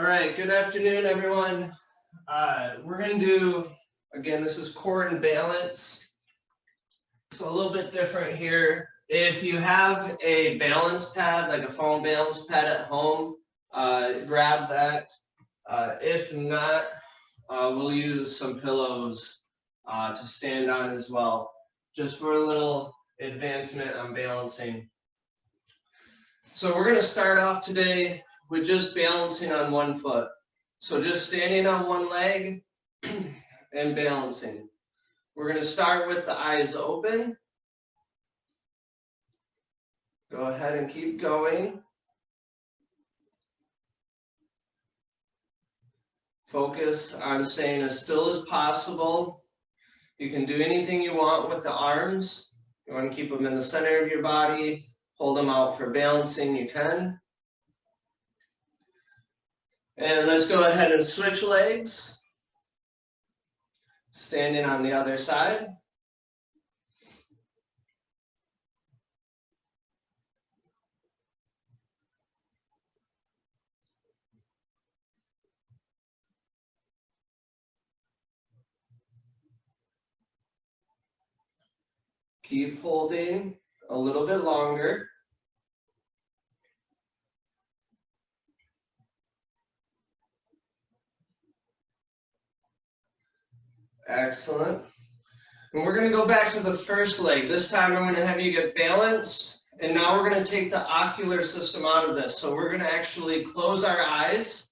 right, good afternoon, everyone. We're going to do, again, this is core and balance. So a little bit different here. If you have a balance pad, like a foam balance pad at home, grab that. If not, we'll use some pillows to stand on as well, just for a little advancement on balancing. So we're going to start off today with just balancing on one foot. So just standing on one leg and balancing. We're going to start with the eyes open. Go ahead and keep going. Focus on staying as still as possible. You can do anything you want with the arms. You want to keep them in the center of your body. Hold them out for balancing, you can. And let's go ahead and switch legs. Standing on the other side. Keep holding a little bit longer. Excellent. And we're going to go back to the first leg. This time I'm going to have you get balanced. And now we're going to take the ocular system out of this. So we're going to actually close our eyes.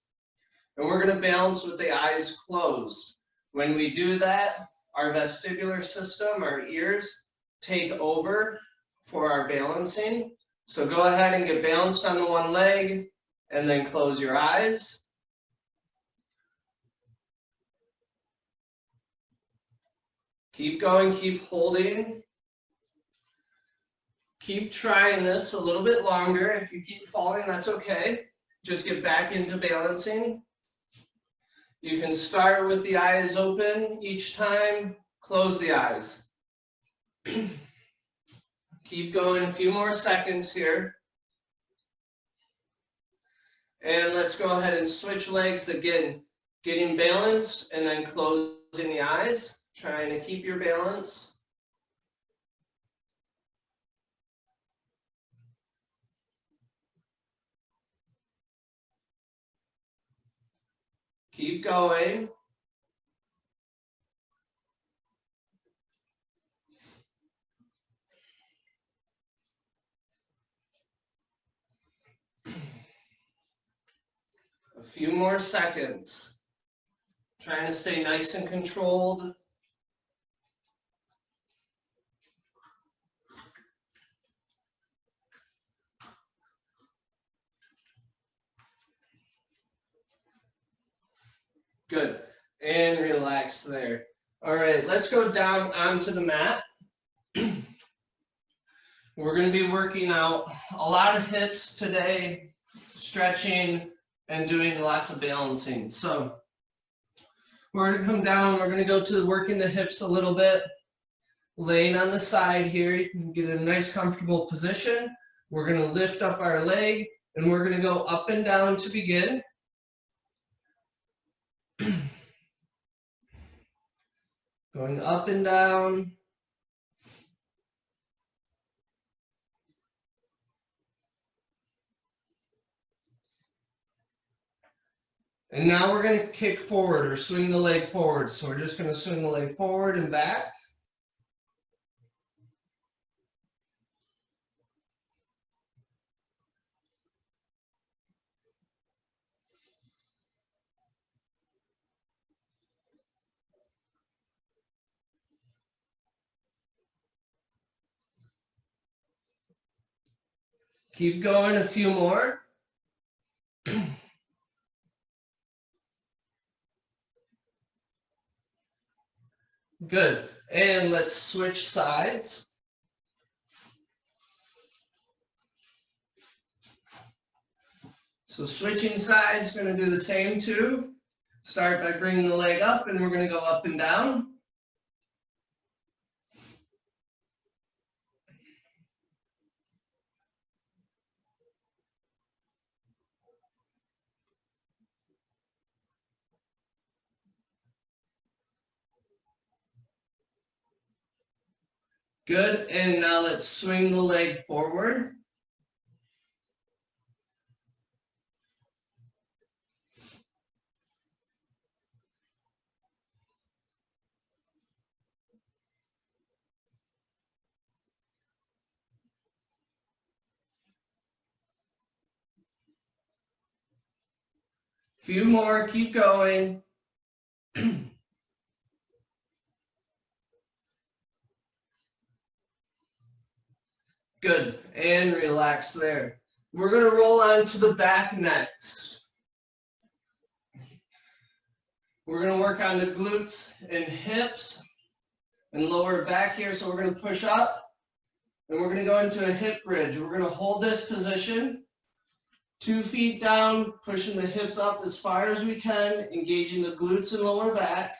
And we're going to balance with the eyes closed. When we do that, our vestibular system, our ears, take over for our balancing. So go ahead and get balanced on the one leg. And then close your eyes. Keep going, keep holding. Keep trying this a little bit longer. If you keep falling, that's okay. Just get back into balancing. You can start with the eyes open each time. Close the eyes. Keep going a few more seconds here. And let's go ahead and switch legs again. Getting balanced and then closing the eyes. Trying to keep your balance. Keep going. A few more seconds. Trying to stay nice and controlled. Good. And relax there. All right, let's go down onto the mat. We're going to be working out a lot of hips today, stretching and doing lots of balancing. So we're going to come down. We're going to go to working the hips a little bit. Laying on the side here, you can get a nice comfortable position. We're going to lift up our leg and we're going to go up and down to begin. Going up and down. And now we're going to kick forward or swing the leg forward. So we're just going to swing the leg forward and back. Keep going, a few more. Good. And let's switch sides. So switching sides, going to do the same too. Start by bringing the leg up and we're going to go up and down. Good, and now let's swing the leg forward. Few more, keep going. Good, and relax there. We're gonna roll on to the back next. We're gonna work on the glutes and hips and lower back here. So we're gonna push up and we're gonna go into a hip bridge. We're gonna hold this position, 2 feet down, pushing the hips up as far as we can, engaging the glutes and lower back.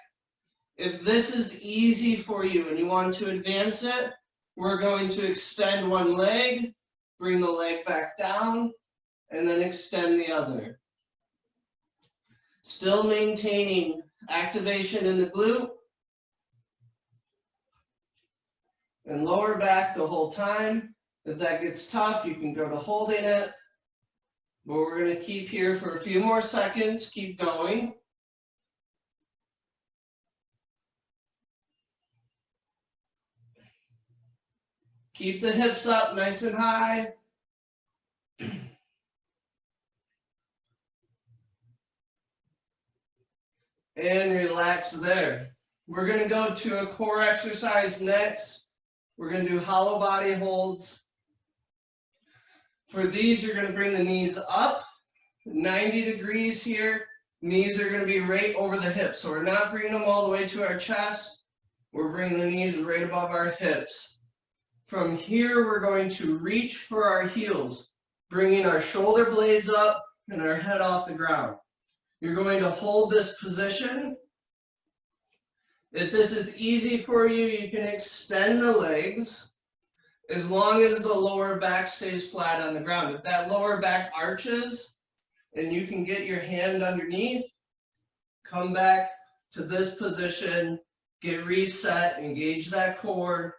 If this is easy for you and you want to advance it, we're going to extend one leg, bring the leg back down, and then extend the other. Still maintaining activation in the glute and lower back the whole time. If that gets tough, you can go to holding it. But we're going to keep here for a few more seconds. Keep going. Keep the hips up nice and high. And relax there. We're going to go to a core exercise next. We're going to do hollow body holds. For these, you're going to bring the knees up 90 degrees here. Knees are going to be right over the hips. So we're not bringing them all the way to our chest. We're bringing the knees right above our hips. From here, we're going to reach for our heels, bringing our shoulder blades up and our head off the ground. You're going to hold this position. If this is easy for you, you can extend the legs as long as the lower back stays flat on the ground. If that lower back arches and you can get your hand underneath, come back to this position, get reset, engage that core.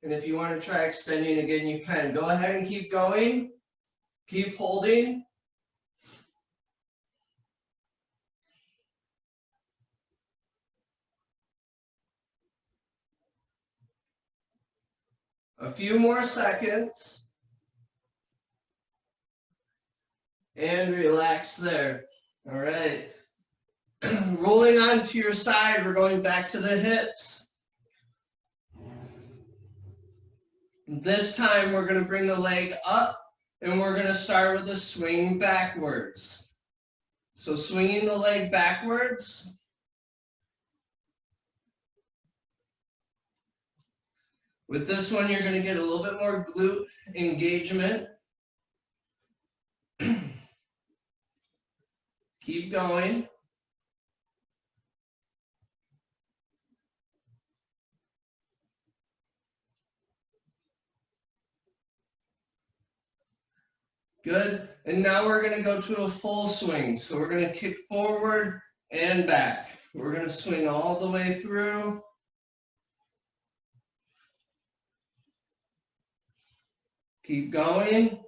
And if you want to try extending again, you can. Go ahead and keep going. Keep holding. A few more seconds. And relax there. All right. Rolling onto your side, we're going back to the hips. This time we're going to bring the leg up and we're going to start with a swing backwards. So swinging the leg backwards. With this one, you're going to get a little bit more glute engagement. Keep going. Good. And now we're going to go to a full swing. So we're going to kick forward and back. We're going to swing all the way through. Keep going.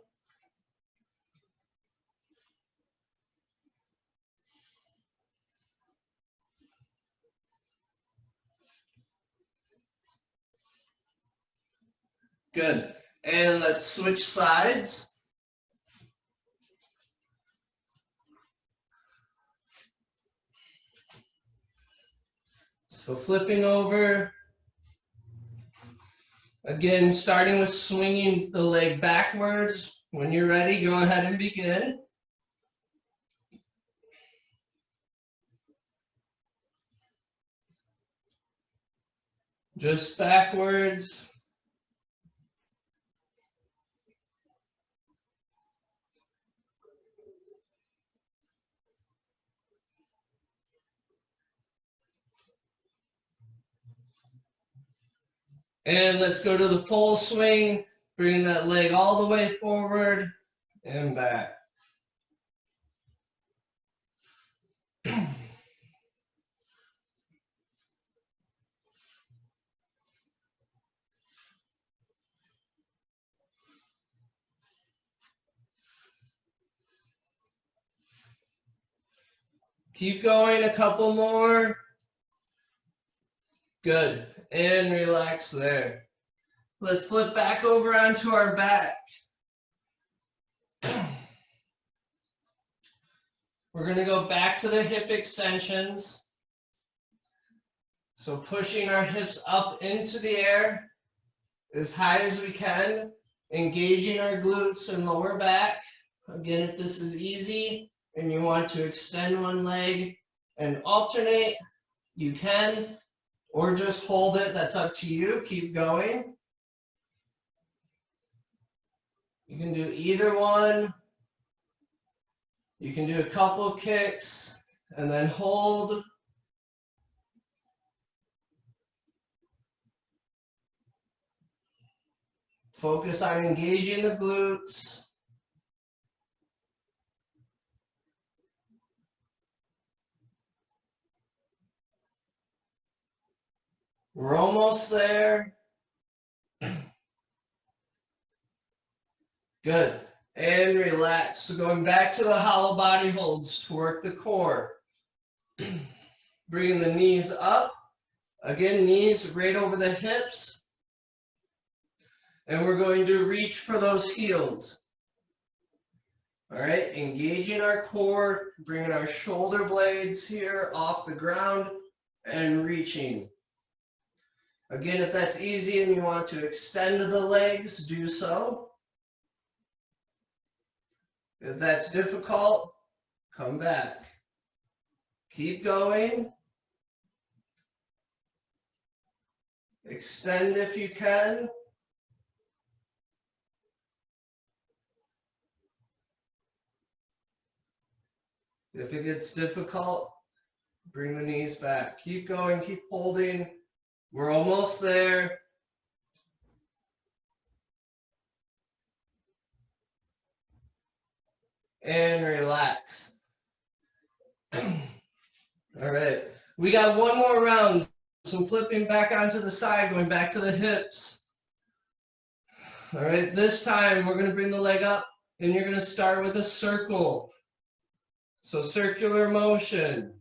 Good. And let's switch sides. So flipping over. Again, starting with swinging the leg backwards. When you're ready, go ahead and begin. Just backwards. And let's go to the full swing, bring that leg all the way forward and back. Keep going, a couple more. Good, and relax there. Let's flip back over onto our back. We're gonna go back to the hip extensions. So pushing our hips up into the air as high as we can, engaging our glutes and lower back. Again, if this is easy and you want to extend one leg and alternate, you can, or just hold it, that's up to you. Keep going. You can do either one. You can do a couple kicks and then hold. Focus on engaging the glutes. We're almost there. Good. And relax. So going back to the hollow body holds to work the core. Bringing the knees up. Again, knees right over the hips. And we're going to reach for those heels. All right, engaging our core, bringing our shoulder blades here off the ground and reaching. Again, if that's easy and you want to extend the legs, do so. If that's difficult, come back. Keep going. Extend if you can. If it gets difficult, bring the knees back. Keep going, keep holding. We're almost there. And relax. All right, we got one more round. So flipping back onto the side, going back to the hips. All right, this time we're going to bring the leg up and you're going to start with a circle. So circular motion.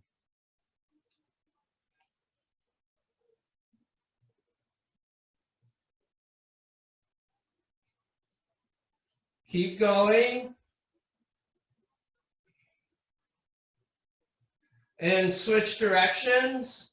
Keep going. And switch directions.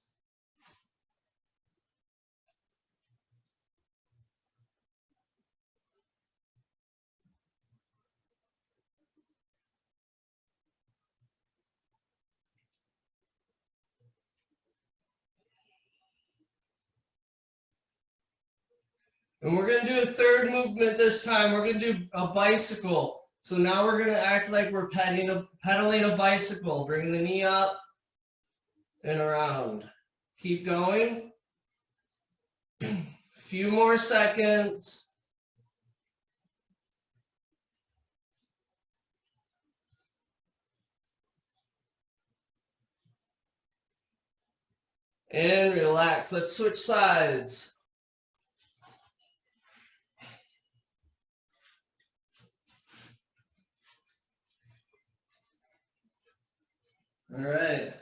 And we're going to do a third movement this time. We're going to do a bicycle. So now we're going to act like we're pedaling a bicycle, bringing the knee up and around. Keep going. A few more seconds. And relax. Let's switch sides. All right.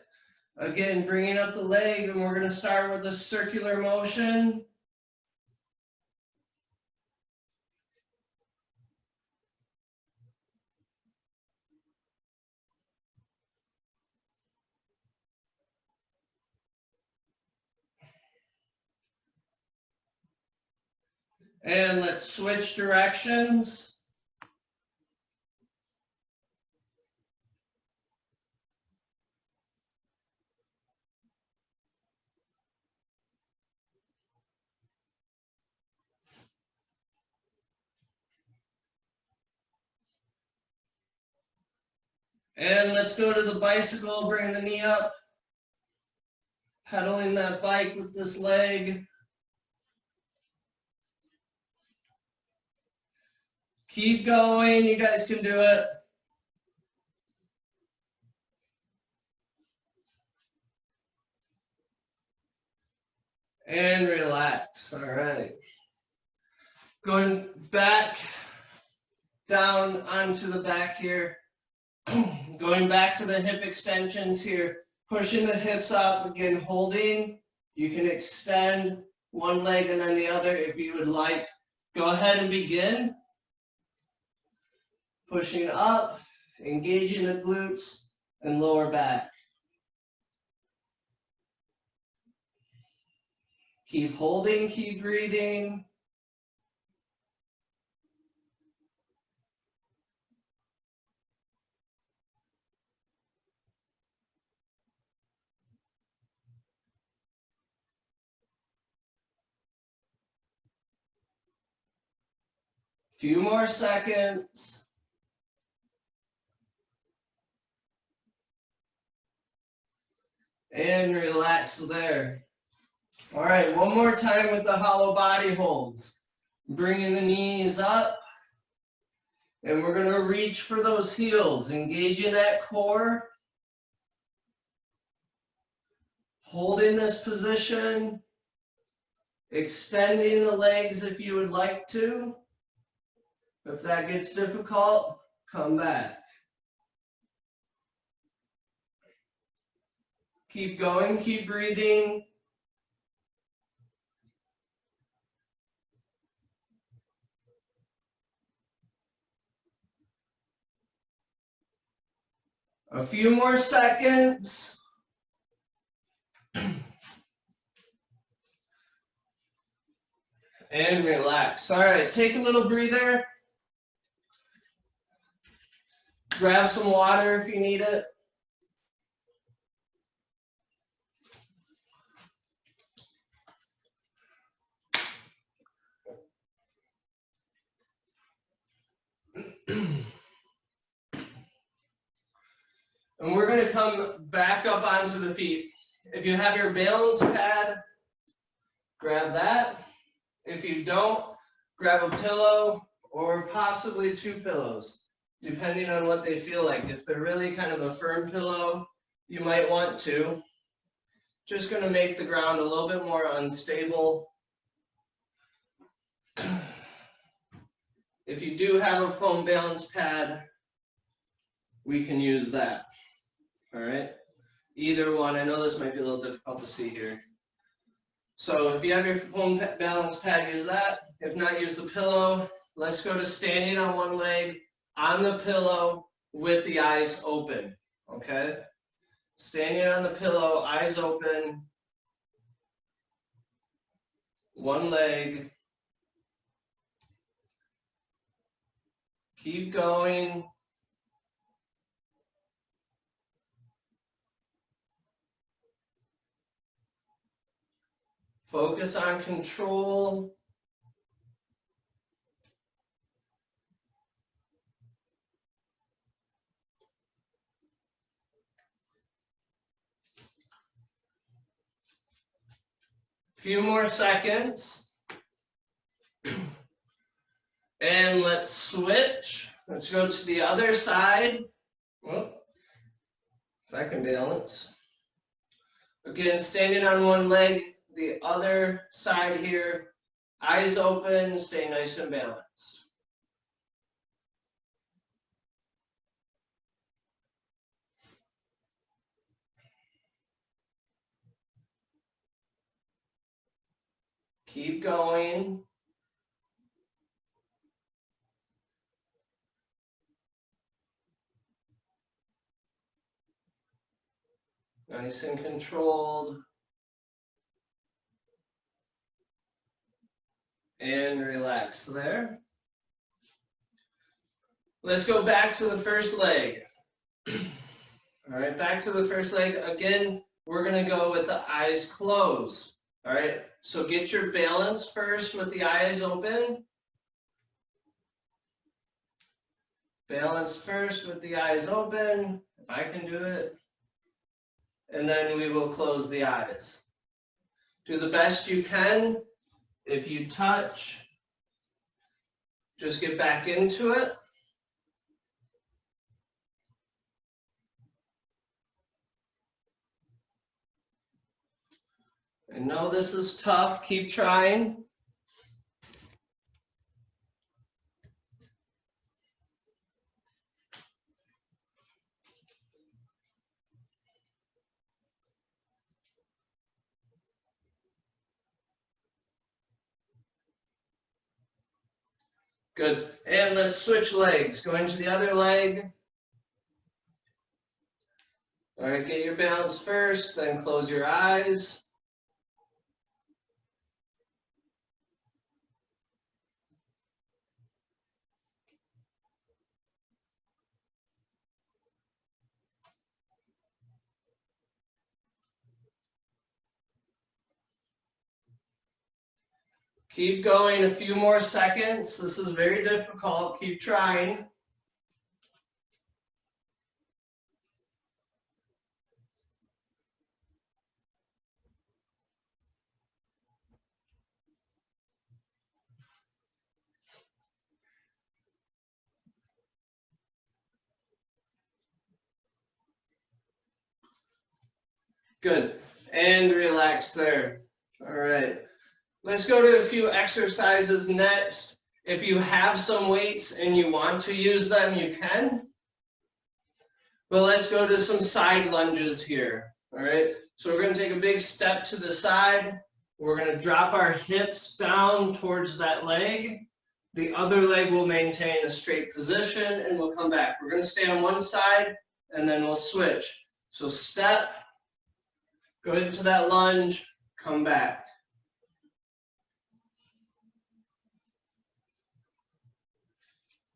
Again, bringing up the leg, and we're going to start with a circular motion. And let's switch directions. And let's go to the bicycle, bring the knee up, pedaling that bike with this leg. Keep going, you guys can do it. And relax, all right. Going back down onto the back here. Going back to the hip extensions here, pushing the hips up, again, holding. You can extend one leg and then the other if you would like. Go ahead and begin. Pushing up, engaging the glutes and lower back. Keep holding, keep breathing. Few more seconds. And relax there. All right, one more time with the hollow body holds. Bringing the knees up. And we're going to reach for those heels, engaging that core. Holding this position. Extending the legs if you would like to. If that gets difficult, come back. Keep going, keep breathing. A few more seconds. And relax. All right, take a little breather. Grab some water if you need it. And we're going to come back up onto the feet. If you have your balance pad, grab that. If you don't, grab a pillow or possibly two pillows, depending on what they feel like. If they're really kind of a firm pillow, you might want to. Just going to make the ground a little bit more unstable. If you do have a foam balance pad, we can use that. All right, either one. I know this might be a little difficult to see here. So if you have your foam balance pad, use that. If not, use the pillow. Let's go to standing on one leg on the pillow with the eyes open. Okay, standing on the pillow, eyes open. One leg. Keep going. Focus on control. Few more seconds. And let's switch. Let's go to the other side. Well, if I can balance. Again, standing on one leg, the other side here, eyes open, stay nice and balanced. Keep going. Nice and controlled. And relax there. Let's go back to the first leg. All right, back to the first leg. Again, we're going to go with the eyes closed. All right, so get your balance first with the eyes open. Balance first with the eyes open, if I can do it. And then we will close the eyes. Do the best you can. If you touch, just get back into it. I know this is tough. Keep trying. Good. And let's switch legs. Going to the other leg. All right, get your balance first, then close your eyes. Keep going a few more seconds. This is very difficult. Keep trying. Good. And relax there. All right. Let's go to a few exercises next. If you have some weights and you want to use them, you can. But let's go to some side lunges here. All right. So we're going to take a big step to the side. We're going to drop our hips down towards that leg. The other leg will maintain a straight position and we'll come back. We're going to stay on one side and then we'll switch. So step, go into that lunge, come back.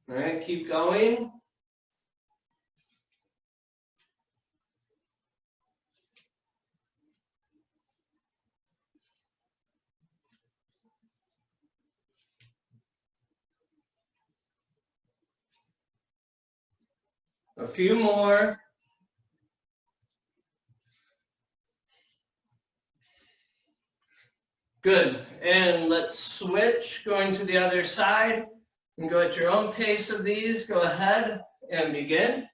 All right, keep going. A few more. Good. And let's switch, going to the other side. And go at your own pace of these. Go ahead and begin.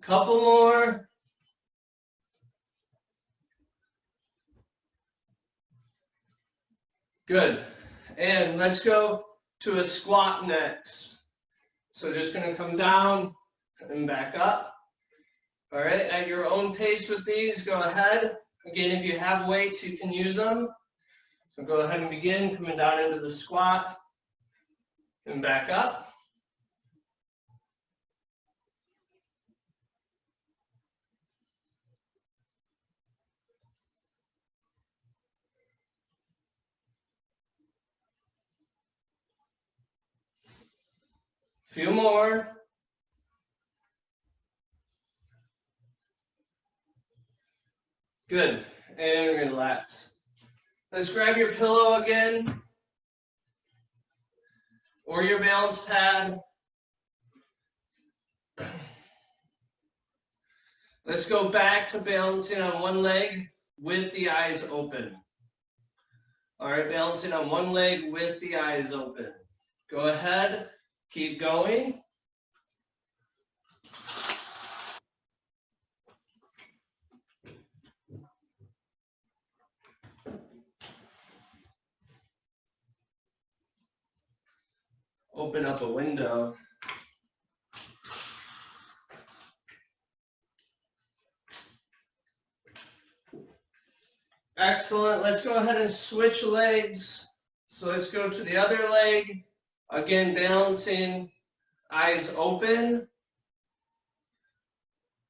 Couple more. Good. And let's go to a squat next. So just going to come down and back up. All right, at your own pace with these, go ahead. Again, if you have weights, you can use them. So go ahead and begin coming down into the squat and back up. Few more. Good. And relax. Let's grab your pillow again or your balance pad. Let's go back to balancing on one leg with the eyes open. All right, balancing on one leg with the eyes open. Go ahead, keep going. Open up a window. Excellent. Let's go ahead and switch legs. So let's go to the other leg. Again, balancing, eyes open.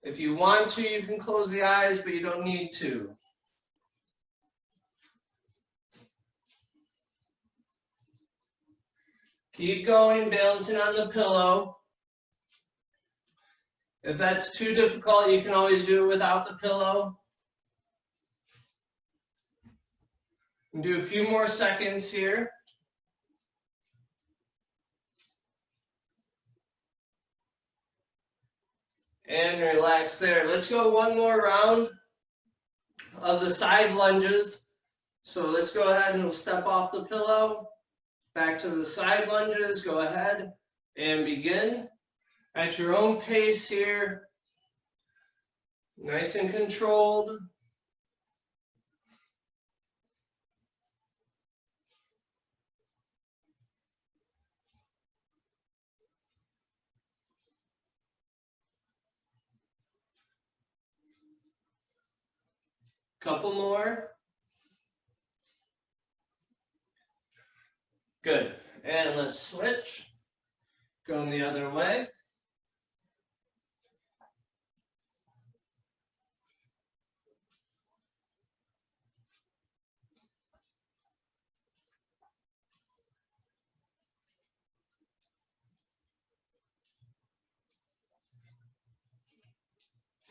If you want to, you can close the eyes, but you don't need to. Keep going, balancing on the pillow. If that's too difficult, you can always do it without the pillow. And do a few more seconds here. And relax there. Let's go one more round of the side lunges. So let's go ahead and we'll step off the pillow. Back to the side lunges. Go ahead and begin. At your own pace here. Nice and controlled. Couple more. Good. And let's switch. Going the other way.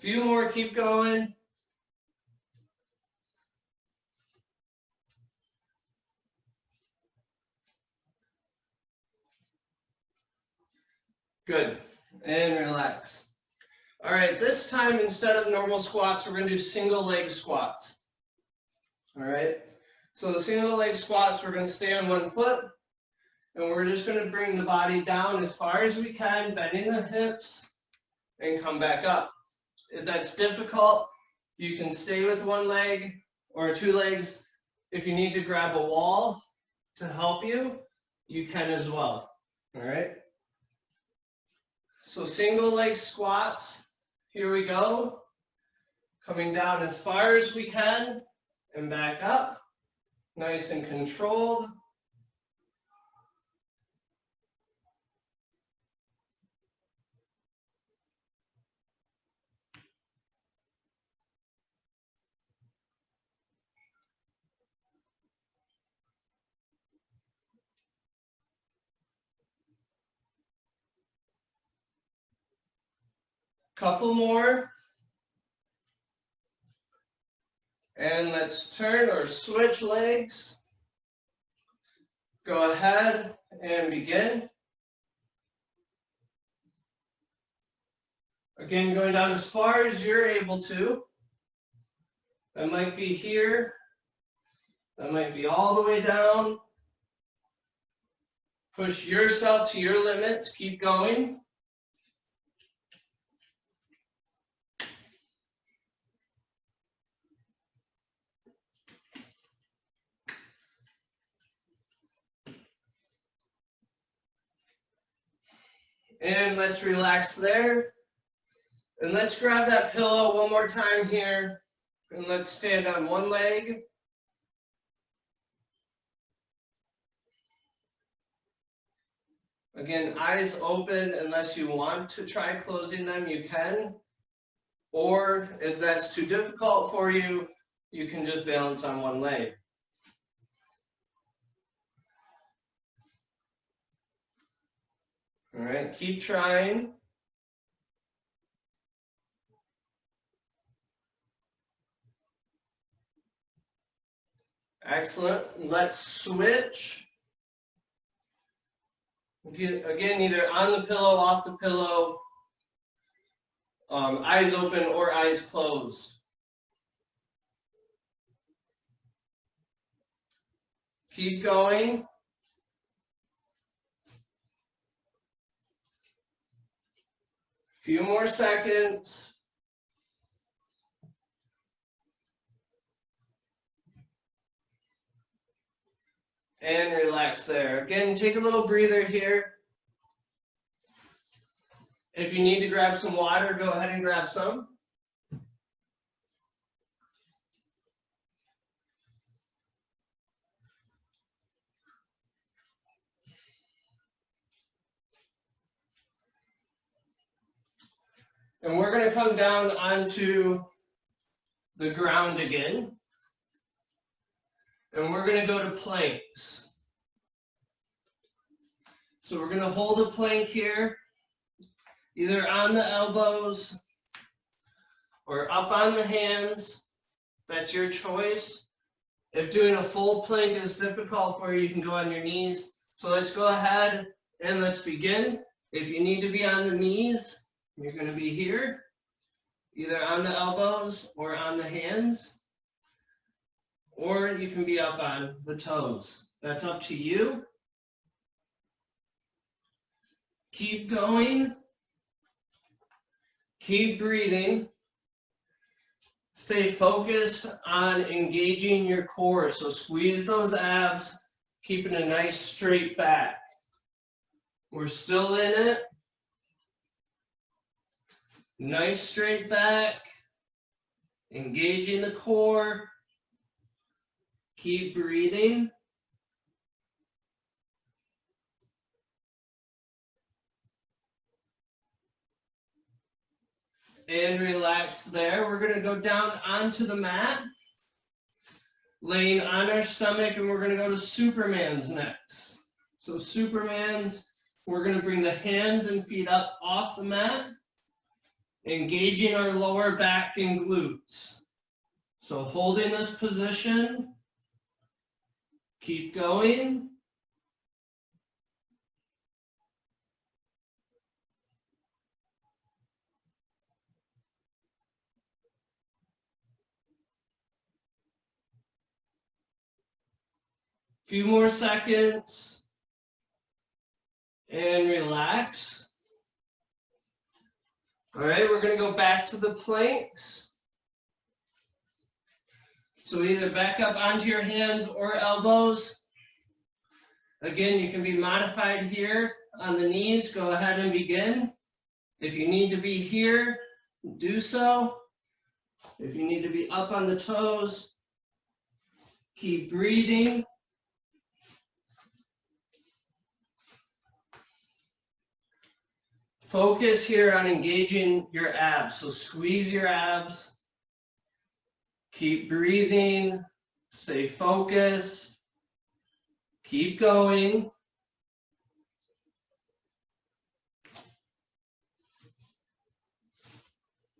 Few more, keep going. Good. And relax. All right, this time instead of normal squats, we're going to do single leg squats. All right, so the single leg squats, we're going to stay on one foot, and we're just going to bring the body down as far as we can, bending the hips, and come back up. If that's difficult, you can stay with one leg or two legs. If you need to grab a wall to help you, you can as well. All right. So single leg squats, here we go. Coming down as far as we can and back up. Nice and controlled. Couple more. And let's turn or switch legs. Go ahead and begin. Again, going down as far as you're able to. That might be here. That might be all the way down. Push yourself to your limits. Keep going. And let's relax there. And let's grab that pillow one more time here. And let's stand on one leg. Again, eyes open. Unless you want to try closing them, you can. Or if that's too difficult for you, you can just balance on one leg. All right, keep trying. Excellent. Let's switch. Again, either on the pillow, off the pillow, eyes open or eyes closed. Keep going. Few more seconds. And relax there. Again, take a little breather here. If you need to grab some water, go ahead and grab some. And we're going to come down onto the ground again. And we're going to go to planks. So we're going to hold a plank here, either on the elbows or up on the hands. That's your choice. If doing a full plank is difficult for you, you can go on your knees. So let's go ahead and let's begin. If you need to be on the knees, you're going to be here, either on the elbows or on the hands. Or you can be up on the toes. That's up to you. Keep going. Keep breathing. Stay focused on engaging your core. So squeeze those abs, keeping a nice straight back. We're still in it. Nice straight back. Engaging the core. Keep breathing. And relax there. We're going to go down onto the mat, laying on our stomach, and we're going to go to Superman's next. So Superman's, we're going to bring the hands and feet up off the mat, engaging our lower back and glutes. So holding this position, keep going. Few more seconds and relax. All right, we're going to go back to the planks. So either back up onto your hands or elbows. Again, you can be modified here on the knees. Go ahead and begin. If you need to be here, do so. If you need to be up on the toes, keep breathing. Focus here on engaging your abs. So squeeze your abs. Keep breathing. Stay focused. Keep going.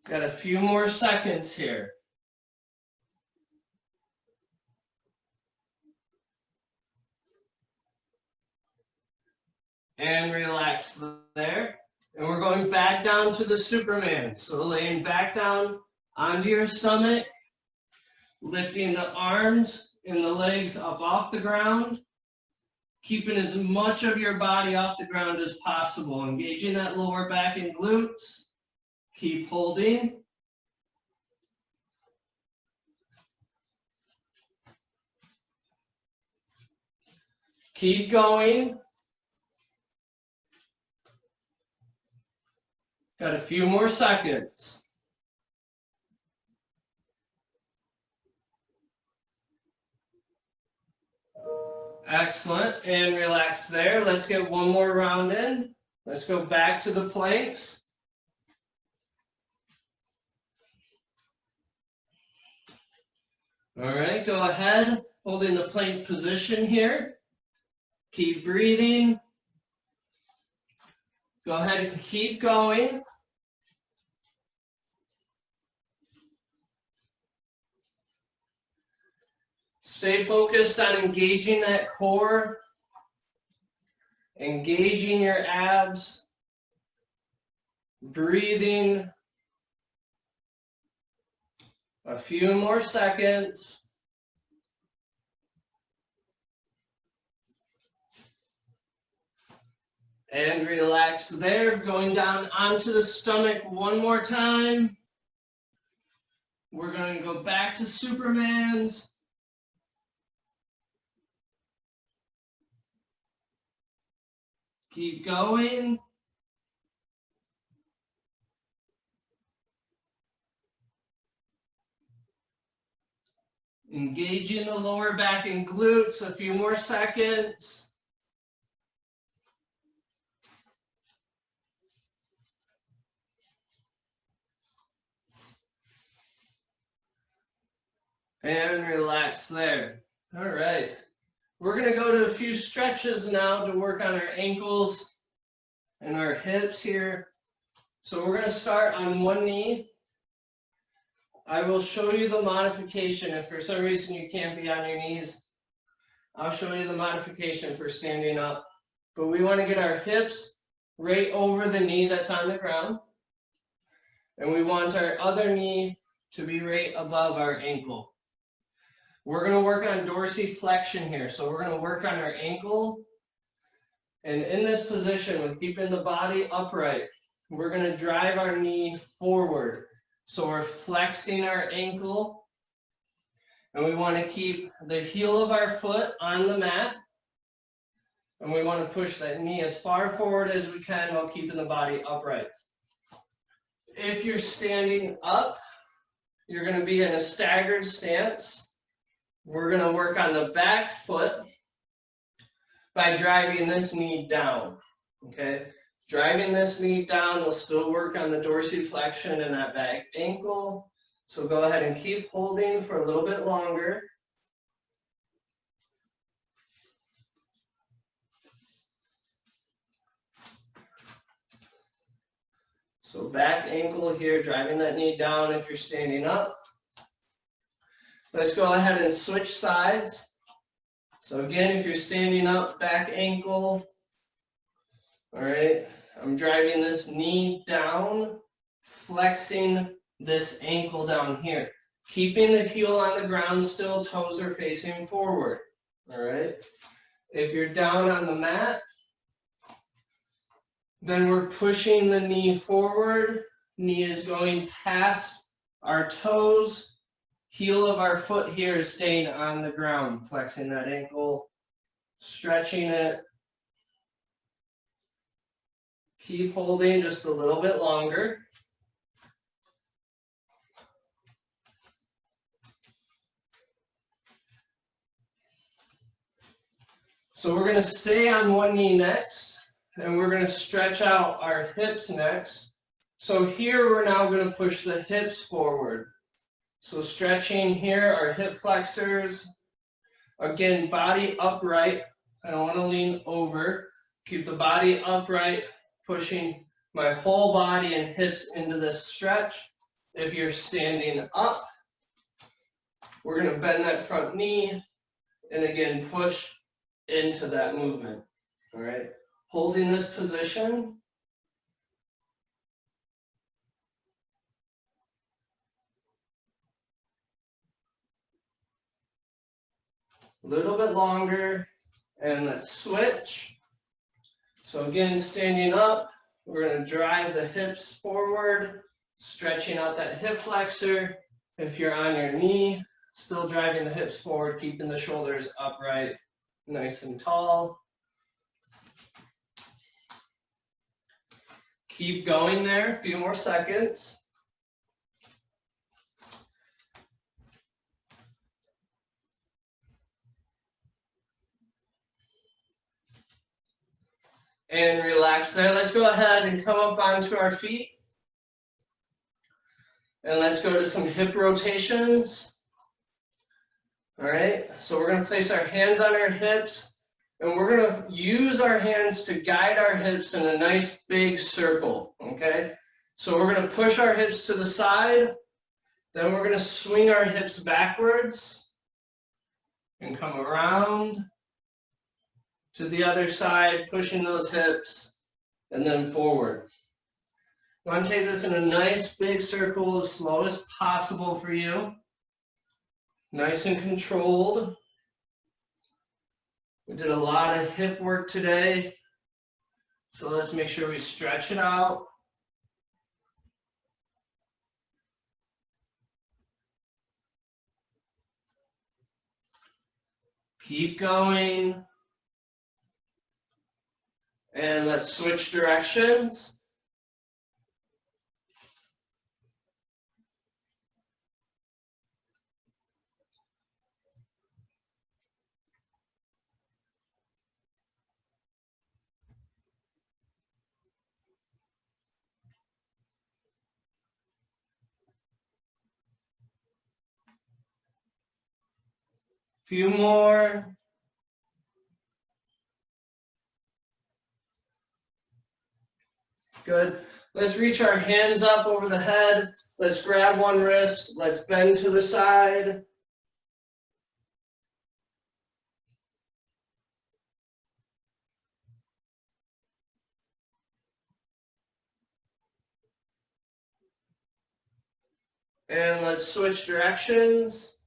Got a few more seconds here. And relax there. And we're going back down to the Superman. So laying back down onto your stomach, lifting the arms and the legs up off the ground, keeping as much of your body off the ground as possible, engaging that lower back and glutes. Keep holding. Keep going. Got a few more seconds. Excellent, and relax there. Let's get one more round in. Let's go back to the planks. All right, go ahead, holding the plank position here. Keep breathing. Go ahead and keep going. Stay focused on engaging that core, engaging your abs, breathing. A few more seconds. And relax there, going down onto the stomach one more time. We're going to go back to Superman's. Keep going. Engaging the lower back and glutes, a few more seconds. And relax there. All right. We're going to go to a few stretches now to work on our ankles and our hips here. So we're going to start on one knee. I will show you the modification. If for some reason you can't be on your knees, I'll show you the modification for standing up. But we want to get our hips right over the knee that's on the ground. And we want our other knee to be right above our ankle. We're going to work on dorsiflexion here. So we're going to work on our ankle. And in this position, with keeping the body upright, we're going to drive our knee forward. So we're flexing our ankle, and we want to keep the heel of our foot on the mat, and we want to push that knee as far forward as we can while keeping the body upright. If you're standing up, you're going to be in a staggered stance. We're going to work on the back foot by driving this knee down, okay? Driving this knee down will still work on the dorsiflexion and that back ankle. So go ahead and keep holding for a little bit longer. So back ankle here, driving that knee down if you're standing up. Let's go ahead and switch sides. So again, if you're standing up, back ankle. All right, I'm driving this knee down, flexing this ankle down here. Keeping the heel on the ground still, toes are facing forward. All right, if you're down on the mat, then we're pushing the knee forward. Knee is going past our toes. Heel of our foot here is staying on the ground, flexing that ankle, stretching it. Keep holding just a little bit longer. So we're going to stay on one knee next, and we're going to stretch out our hips next. So here we're now going to push the hips forward. So stretching here, our hip flexors. Again, body upright. I don't want to lean over. Keep the body upright, pushing my whole body and hips into this stretch. If you're standing up, we're going to bend that front knee and again push into that movement. All right, holding this position. A little bit longer, and let's switch. So again, standing up, we're going to drive the hips forward, stretching out that hip flexor. If you're on your knee, still driving the hips forward, keeping the shoulders upright, nice and tall. Keep going there, a few more seconds. And relax there. Let's go ahead and come up onto our feet. And let's go to some hip rotations. All right, so we're going to place our hands on our hips, and we're going to use our hands to guide our hips in a nice big circle, okay? So we're going to push our hips to the side, then we're going to swing our hips backwards and come around to the other side, pushing those hips, and then forward. You want to take this in a nice big circle as slow as possible for you. Nice and controlled. We did a lot of hip work today, so let's make sure we stretch it out. Keep going. And let's switch directions. Few more. Good. Let's reach our hands up over the head. Let's grab one wrist. Let's bend to the side. And let's switch directions.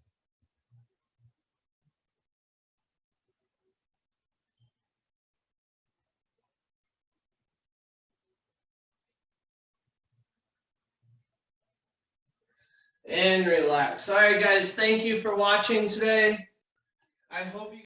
and relax. All right, guys, thank you for watching today. I hope you